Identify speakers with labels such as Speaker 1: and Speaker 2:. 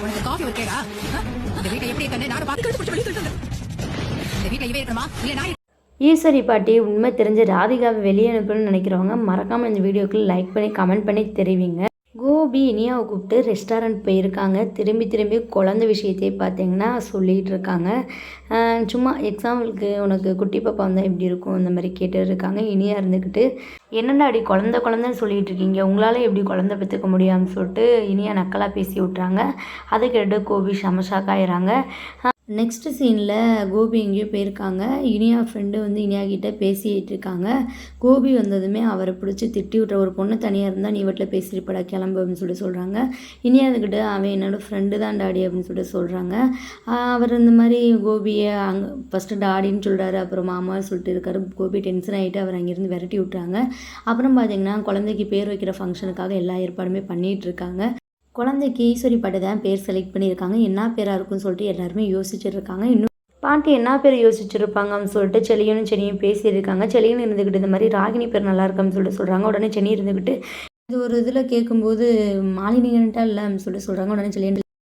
Speaker 1: உனக்கு காஃபி ஒரு கேடா? இந்த வீட்டை எப்படி இருக்கன்னு நானும் பார்த்து கழுத்து பிடிச்சு வெளியே தள்ளிட்டு வந்தேன். இந்த வீட்டை இவே இருக்கணுமா இல்லை நான்
Speaker 2: ஈஸ்வரி பாட்டி உண்மை தெரிஞ்ச ராதிகாவை வெளியே அனுப்பணும்னு நினைக்கிறவங்க மறக்காமல் இந்த வீடியோக்கு லைக் பண்ணி கமெண்ட் பண்ணி தெரிவிங்க. கோபி இனியாவை கூப்பிட்டு ரெஸ்டாரண்ட் போயிருக்காங்க. திரும்பி திரும்பி குழந்தை விஷயத்தையே பார்த்தீங்கன்னா சொல்லிகிட்டு இருக்காங்க. சும்மா எக்ஸாம்பிளுக்கு உனக்கு குட்டி பாப்பா வந்தால் எப்படி இருக்கும் இந்த மாதிரி கேட்டு இருக்காங்க. இனியா இருந்துக்கிட்டு என்னென்ன அப்படி குழந்தைன்னு சொல்லிகிட்டு இருக்கீங்க, உங்களால் எப்படி குழந்தை பெற்றுக்க முடியாதுன்னு சொல்லிட்டு இனியா நக்கலாக பேசி விட்றாங்க. அதை கேட்டு கோபி ஷமஷாக்காயிறாங்க. நெக்ஸ்ட்டு சீனில் கோபி எங்கேயோ போயிருக்காங்க. இனியா ஃப்ரெண்டு வந்து இனியா கிட்டே பேசிகிட்டு இருக்காங்க. கோபி வந்ததுமே அவரை பிடிச்சி திட்டி விட்ற, ஒரு பொண்ணு தனியாக இருந்தால் நீ வீட்டில் பேசியிருப்படா கிளம்பு அப்படின்னு சொல்லிட்டு சொல்கிறாங்க. இனியா அதுக்கிட்ட அவன் என்னோடய ஃப்ரெண்டு தான் டாடி அப்படின்னு சொல்லிட்டு சொல்கிறாங்க. அவர் இந்த மாதிரி கோபியை அங்கே ஃபஸ்ட்டு டாடின்னு சொல்கிறாரு, அப்புறம் மாமான்னு சொல்லிட்டு இருக்காரு. கோபி டென்ஷன் ஆகிட்டு அவர் அங்கேருந்து விரட்டி விட்றாங்க. அப்புறம் பார்த்திங்கன்னா குழந்தைக்கு பேர் வைக்கிற ஃபங்க்ஷனுக்காக எல்லா ஏற்பாடுமே பண்ணிகிட்ருக்காங்க. குழந்தைக்கு ஈஸ்வரி பாட்டி தான் பேர் செலக்ட் பண்ணியிருக்காங்க. என்ன பேராக இருக்குன்னு சொல்லிட்டு எல்லாருமே யோசிச்சுட்டு இருக்காங்க. இன்னும் பாட்டி என்ன பேர் யோசிச்சுருப்பாங்கன்னு சொல்லிட்டு செலியும் பேசியிருக்காங்க. செலியும் இருந்துக்கிட்டு இந்த மாதிரி ராகினி பேர் நல்லா இருக்குன்னு சொல்லிட்டு சொல்கிறாங்க. உடனே சென்னி இருந்துக்கிட்டு இது ஒரு இதில் கேட்கும்போது மாலினிகன்ட்டா இல்லை அப்படின்னு சொல்லிட்டு சொல்கிறாங்க. உடனே செலியன்